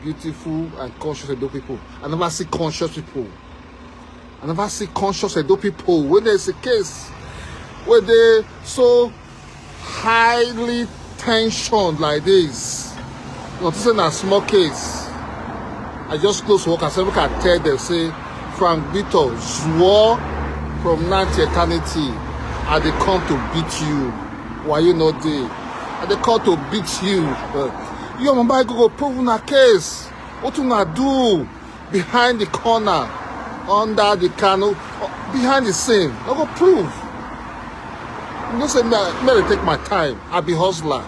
beautiful and conscious Edo people. I never see conscious people. I never see conscious Edo people. When there's a case where they so highly tensioned like this, not saying a small case. I just close work and say, look at tell them, say, Frank Vito swore from now to eternity, and they come to beat you. Why you not there? And they come to beat you. You Mumbai go prove in a case. What you gonna do behind the corner, under the canal, behind the scene? I go prove. You know, say, may take my time. I be hustler.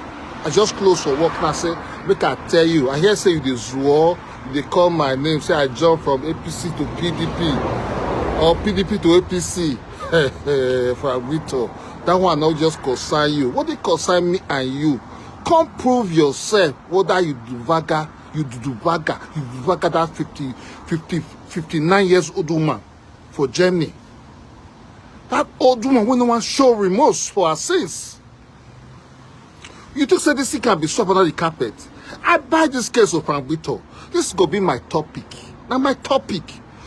I just close for work and I say, make I tell you. I hear say you dey swore, they call my name, say I jump from APC to PDP or PDP to APC. For Vito, that one not just concern you. What they concern me and you? Come prove yourself whether you do vaga, that 59 years old woman for Germany. That old woman when no one show remorse for her sins. You think say this thing can be swept under the carpet? I buy this case of Frank Vito. This is gonna be my topic. Now my topic.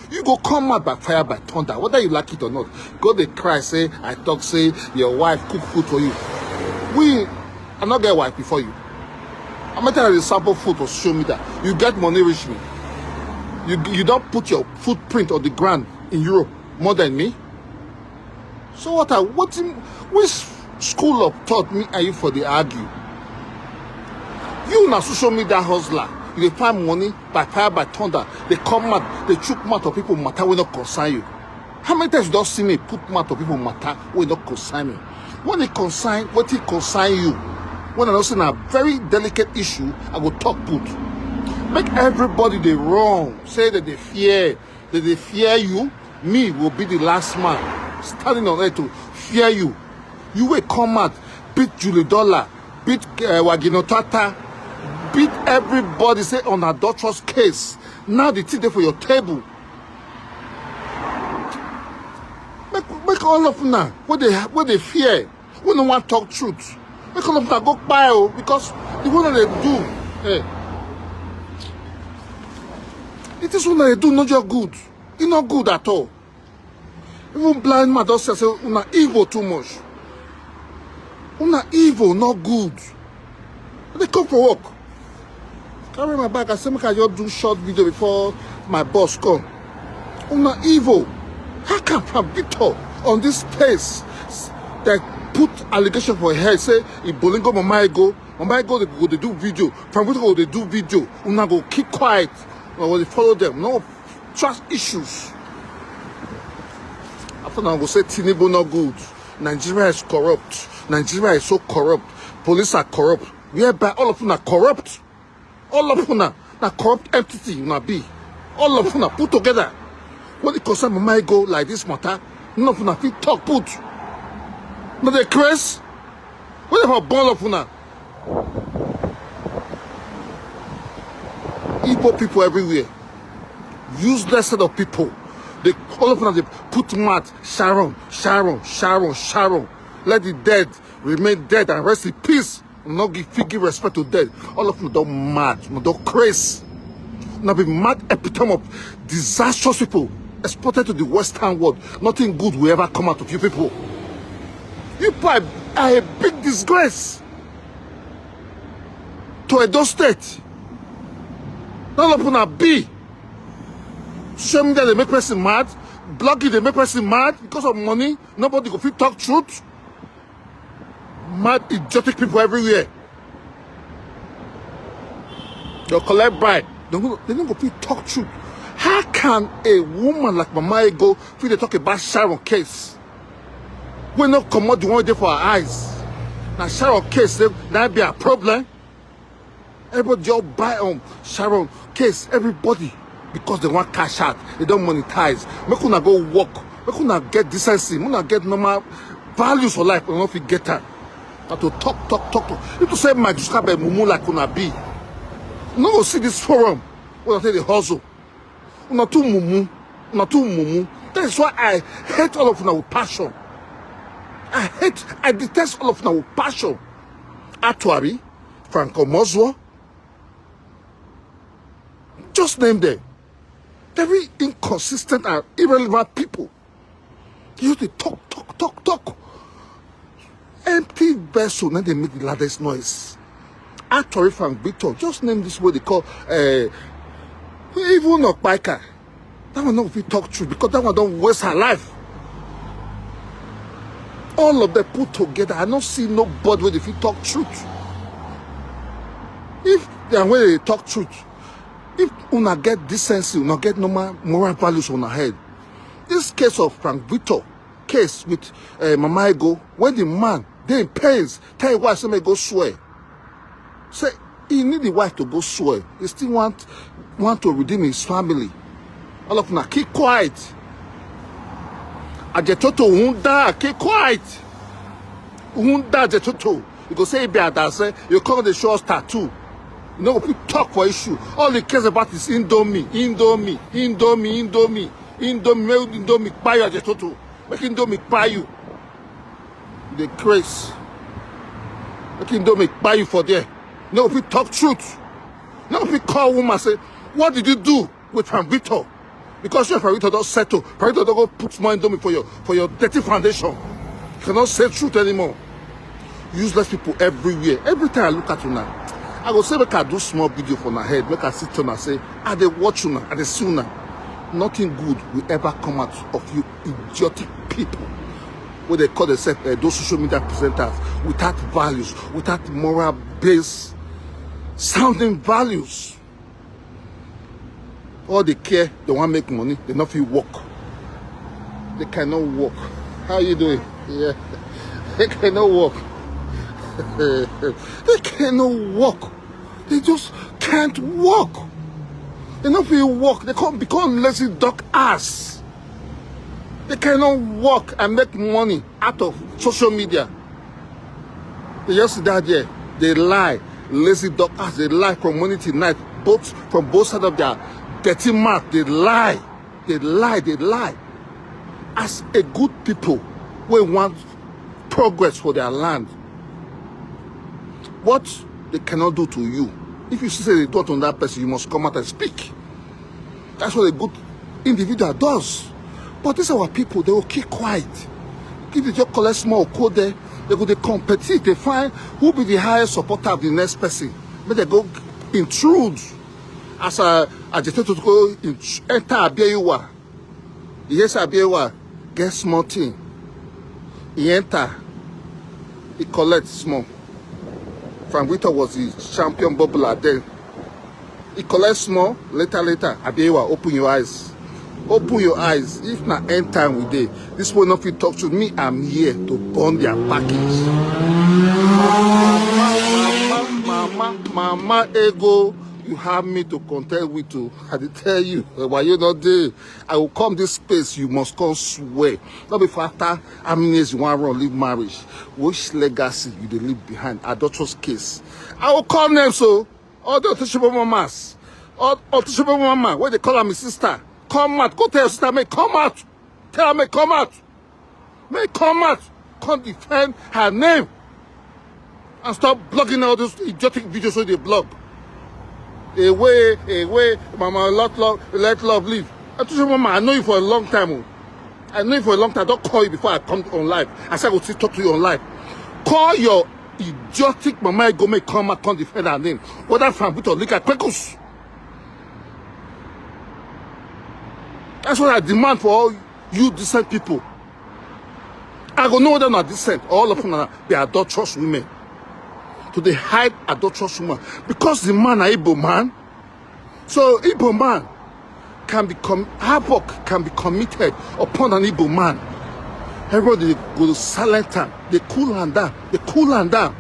You go come out by fire, by thunder, whether you like it or not. Go they cry, say, I talk, say, your wife cook food for you. I not get wife before you. I'm going to tell you the sample food to show me that. You get money, reach me. You don't put your footprint on the ground in Europe more than me. So which school of thought me and you for the argue? You na social media hustler. You find money by fire, by thunder. They come out, they choke mouth of people matter will not concern you. How many times you don't see me put mouth of people matter will not concern me? When it concern, what it concern you? When I know say a very delicate issue, I will talk put. Make everybody they wrong. Say that they fear you. Me will be the last man standing on there to fear you. You will come out, beat Julie Dollar, beat Waginotata, beat everybody, say on adulterous case. Now the thing there for your table. Make all of them now, what they fear, when no one talk truth. Make all of them go by because the one that they do, it is one that they do not just good. It's not good at all. Even blind man does say, una evil too much. Una evil, not good. They come for work. Carry my bag. I say, make I just do short video before my boss come. Una evil. How can Frank Vito on this space that put allegation for her head, say, if Bolingo Mama go, they do video. Frank Vito go, they do video. Una go keep quiet. Or they follow them. No trust issues. After now, I go say, Tinubu not good. Nigeria is corrupt. Nigeria is so corrupt. Police are corrupt. Whereby all of them are corrupt. All of them are corrupt entity. You know, be. All of them are put together. When it concerns Mama go like this matter, none of them fit talk put. Not the craze. What about born of them? Igbo people everywhere. Useless set of people. They all of them they put mad. Sharon. Let the dead remain dead and rest in peace. Not give respect to dead. All of them don't mad, don't crazy. Now be mad epitome of disastrous people exported to the Western world. Nothing good will ever come out of you people. You people are a big disgrace to Edo State. All of them are B. Social media they make person mad. Blogging they make person mad because of money. Nobody go fit talk truth. Mad idiotic people everywhere. They'll collect bribe. They don't go fit talk truth. How can a woman like Mama go fit to talk about Sharon case? We not come out the one day for our eyes. Now Sharon case that be a problem. Everybody just buy on Sharon case. Everybody. Because they want cash out, they don't monetize. Make una go work, make una get decency, make una get normal values for life, and if you get that. But to talk. If you say my describe mumu like una be, you no go see this forum. When I say the hustle, una too mumu. That is why I hate all of them with passion. I detest all of them with passion. Atuari, Franco Moswo, Just name them. Very inconsistent and irrelevant people. They used to talk. Empty vessel, now they make the loudest noise. Actually, Frank Victor, just name this what they call even a biker. That one not fit talk truth because that one don't waste her life. All of them put together, I don't see nobody where they fit talk truth. If they are where they talk truth, if una get decency, una get normal moral values on her head. This case of Frank Victor case with Mama Ego, when the man they in pains, tell his wife somebody go swear. Say he need the wife to go swear. He still want to redeem his family. All of them keep quiet. Ajetoto won't die, keep quiet. Won't die Ajetoto. You go say be at say you come the show us tattoo. You know, people talk for issue. All he cares about is Indomie, buy you Ajetoto. Make Indomie buy you. The craze. Make Indomie buy you for there. No, people talk truth. No, people call woman and say, what did you do with Frank Victor? Because your Frank Victor don't settle. Frank Victor don't go put more Indomie for your dirty foundation. You cannot say truth anymore. Useless people everywhere. Every time I look at you now, I go say make I do small video for my head, make I sit down and say, I dey watch you now, I dey see you now. Nothing good will ever come out of you idiotic people. What they call themselves those social media presenters without values, without moral base, sounding values. All they care, they want to make money, they not feel work. They cannot work. How you doing? Yeah. They cannot work. They cannot work. They just can't work. They not feel work. They can't become lazy dog ass. They cannot work and make money out of social media. They just sit down there. They lie. Lazy dog ass. They lie from morning till night. From both sides of their dirty mouth. They lie. They lie. As a good people, we want progress for their land. What they cannot do to you, if you say they do it on that person, you must come out and speak. That's what a good individual does. But these are our people, they will keep quiet. If they just collect small code there, they go, they compete, they find who be the highest supporter of the next person. But they go intrude. As a agitator to go enter Abiyawa. Yes, Abiyawa, get small thing. He enter, he collect small. Frank Victor was the champion bubbler then. He collects small, later, Abiyawa, open your eyes. Open your eyes. If not end time with day, this will not fit talk to me. I'm here to burn their package. Mama Ego, you have me to contend with you. I did tell you, why you not there? I will come this space, you must come swear. Not before after how many years you want to run, leave marriage. Which legacy you dey leave behind? Adulterous case. I will call them so. All the untouchable mamas. All untouchable mama, where they call her my sister. Come out. Go tell your sister, may come out. Tell her, may come out. May come out. Come defend her name. And stop blogging all those idiotic videos so they blog. Away, mama, let love live. I told you, mama, I know you for a long time. Oh. I know you for a long time. Don't call you before I come on live. I said I will still talk to you on live. Call your idiotic mama go make come out, come defend her name. Whether from Victor, look at Quekos. That's what I demand for all you decent people. I go know whether not decent. All of them are they adulterous women. So they hide adulterous women. Because the man are Igbo man. So Igbo man can become havoc can be committed upon an Igbo man. Everybody go to silent time. They cool and down. They cool and down.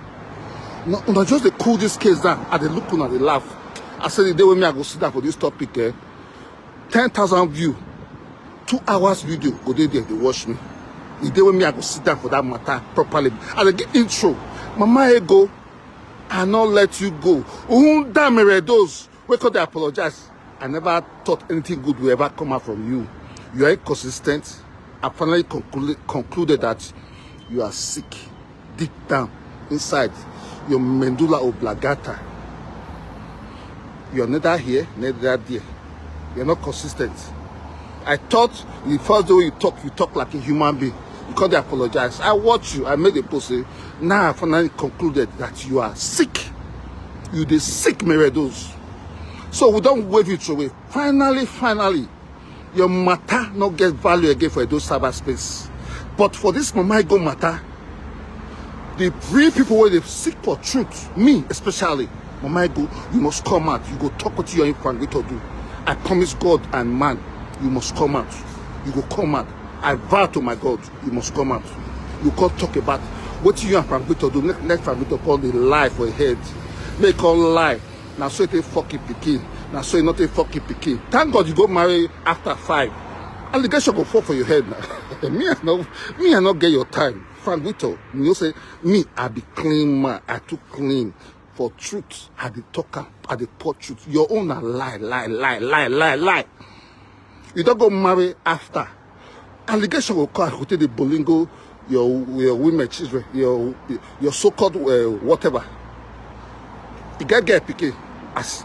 No, just they cool this case down. And they look and they laugh. I said the day when me I go sit down for this topic, 10,000 views, 2 hours video, go there, they watch me. The day when me I go sit down for that matter properly. And they get intro. Mama Ego, I not let you go. Damn those. Wake up, they apologize. I never thought anything good will ever come out from you. You are inconsistent. I finally concluded that you are sick deep down inside your medulla oblongata. You are neither here, neither there. You're not consistent. I thought the first day you talk like a human being. You can't apologize. I watched you. I made a post. Now I finally concluded that you are sick. You the sick Meredos. So we don't wave it away. Finally, your matter not get value again for those cyberspace. But for this Mama Ego matter, the three people where they seek for truth, me especially, Mama Ego, you must come out. You go talk what your infant to do. I promise God and man, you must come out. You go come out. I vow to my God, you must come out. You can't talk about what you and Franquito do. Let Franquito call the lie for a head. Make all lie. Now so it fucking pikin. Now so it not a fucking pikin. Thank God you go marry after 5. Allegation go fall for your head now. me I not get your time. Franquito, you say me I be clean man. I too clean for truth. I the talker. I the pour truth. Your own a lie. You don't go marry after. Allegation will come. Go take the bolingo. Your women children. Your so-called whatever. You get picky as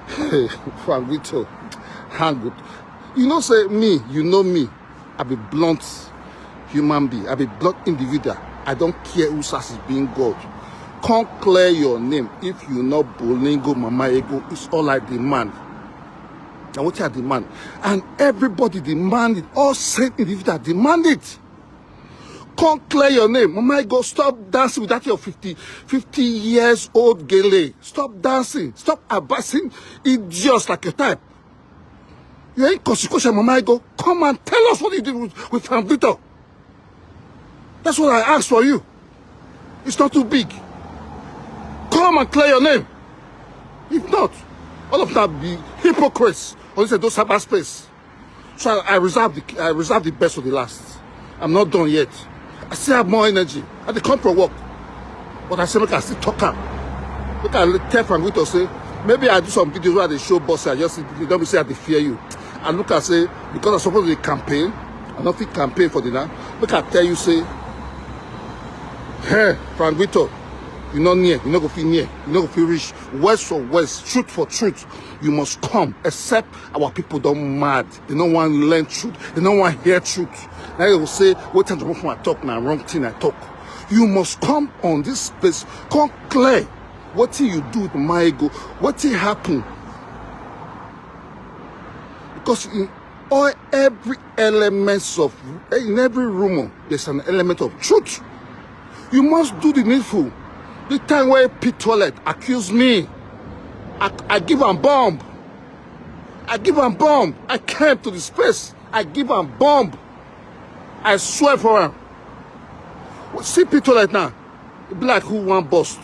Franquito hang good. You know say me, you know me. I be blunt human being. I be blunt individual. I don't care who says is being God. Can't clear your name if you know Bolingo Mama Ego. It's all I demand. And what I demand. And everybody demand it. All same individual demand it. Can't clear your name. Mama Ego, stop dancing with that your 50 years old gele. Stop dancing. Stop abusing idiots like your type. You're inconsequential, Mama Ego. Come and tell us what you did with Franquito. That's what I asked for you. It's not too big. Come and clear your name. If not, all of that be hypocrites. Or those cyberspace. So I reserve the best for the last. I'm not done yet. I still have more energy. I dey come for work. But I say make I still talk am. Make I tell Franquito say, maybe I do some videos where they show boss. I just don't be say I dey fear you. And look I say, because I'm supposed to be campaign, I don't think campaign for the now. Make I tell you say, hey, Franquito, you not near, you not go feel near, you not go feel rich. West for west, truth for truth. You must come, except our people don't mad. They don't want to learn truth. They don't want to hear truth. Now they will say, what time to I talk now, wrong thing I talk. You must come on this space, come clear. What do you do with my ego? What did happen? Because in every rumor, there's an element of truth. You must do the needful. The time where Pete Toilet accused me, I give him bomb. I give him bomb. I came to the space. I give him bomb. I swear for him. See Pete Toilet now. It be like who want bust.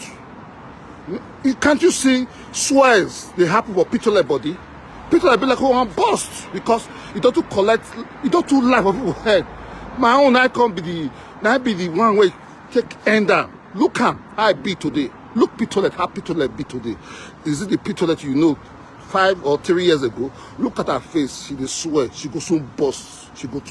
Can't you see swears they happen for Pete Toilet body? Pete Toilet be like who want bust because it don't to collect. It don't to life of people's head. My own I can't be the one way take end down. Look how I be today. Look Pete Toilet, how Pete Toilet be today. Is it the Pete Toilet you know 5 or 3 years ago? Look at her face. She dey swear. She go soon bust. She go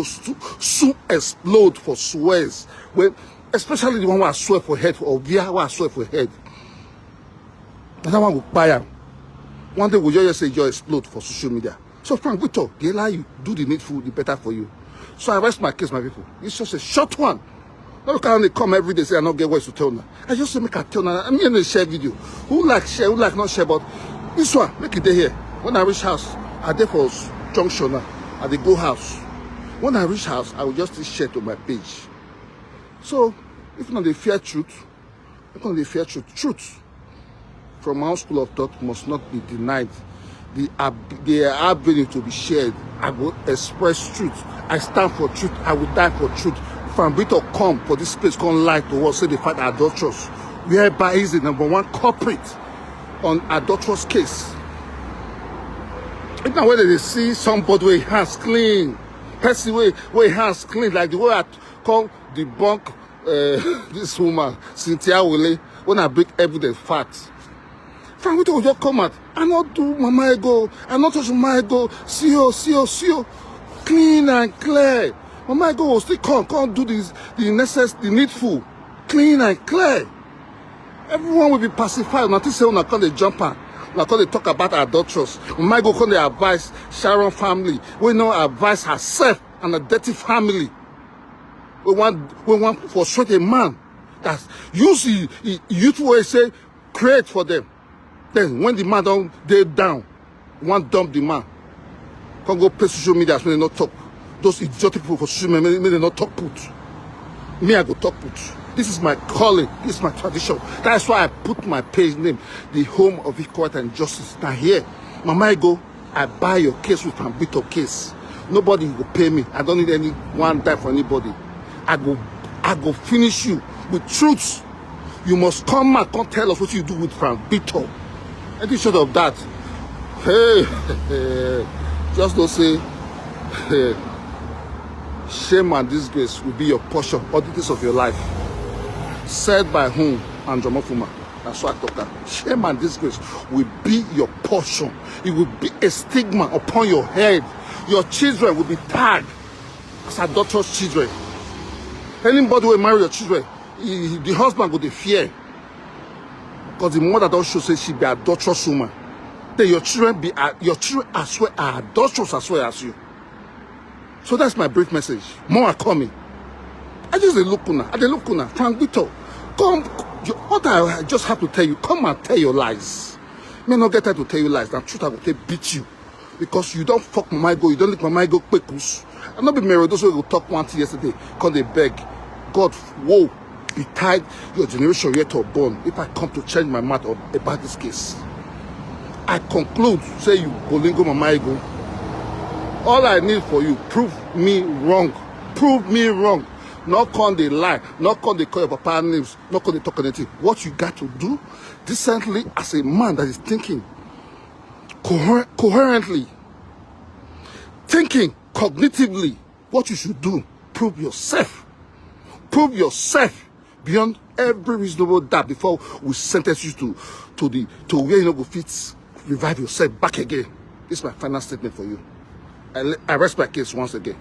soon explode for swears. When, especially the one who I swear for head or via who I swear for head. That one will buy her. One day we just say you explode for social media. So Franquito, the allow you do the needful, the better for you. So I rest my case, my people. It's just a short one. Not can they come every day say I not get words to tell now. I just say make a tell now. I'm here to share video. Who like share, who like not share, but this one, make it day here. When I reach house, I there for junction now. At the go house. When I reach house, I will just share to my page. So if not the fear truth, truth from my own school of thought must not be denied. The avenue to be shared. I will express truth. I stand for truth. I will die for truth. Franquito come for this place, come lie to us, say they fight adulterers. Whereby is the #1 culprit on adulterous case. If now whether they see somebody with hands clean, person with hands clean, like the way I call debunk this woman, Cynthia Wile, when I bring evidence facts. Franquito will just come out. I not do Mama Ego, I not touch Mama Ego, see you, clean and clear. Mama Ego will still come do this, the needful, clean and clear. Everyone will be pacified. Not to say when I call the jumper. Now, because they talk about adulterers, we might go come they advise Sharon family. We know advise herself and a dirty family. We want frustrate a man that use the youth way say create for them. Then when the man don't they down, one dump the man. Can't go play social media when they not talk. Those idiotic people for social media may they not talk put. Me I go talk put. This is my calling. This is my tradition. That's why I put my page name, the Home of Equality and Justice. Now here, Mama I go, I buy your case with a bit of case. Nobody will pay me. I don't need anyone die for anybody. I go finish you with truths. You must come and come tell us what you do with Frank Bito. And short of that, hey, just don't say, hey, shame and disgrace will be your portion all the days of your life. Said by whom? And Jomofuma. That's what I talk about. Shame and disgrace will be your portion. It will be a stigma upon your head. Your children will be tagged as adulterous children. Anybody will marry your children, the husband will be fear. Because the mother don't show say she be adulterous woman. Then your children as well are adulterous as well as you. So that's my brief message. More are coming. I just look now. I look now. Frank Vito, come. What I just have to tell you, come and tell your lies. May not get time to tell you lies. The truth I will beat you. Because you don't fuck my go, you don't let my go quick. I'm not be married, those who will talk one thing yesterday, because they beg. God, whoa, be tied your generation yet or born if I come to change my mind about this case. I conclude, say you bolingo mamaigo. All I need for you, prove me wrong. Prove me wrong. Not con they lie, not con they call your papa names, not con they talk anything. What you got to do decently as a man that is thinking coherently, thinking cognitively, what you should do, prove yourself. Prove yourself beyond every reasonable doubt before we sentence you to where you know go fit revive yourself back again. This is my final statement for you. I rest my case once again.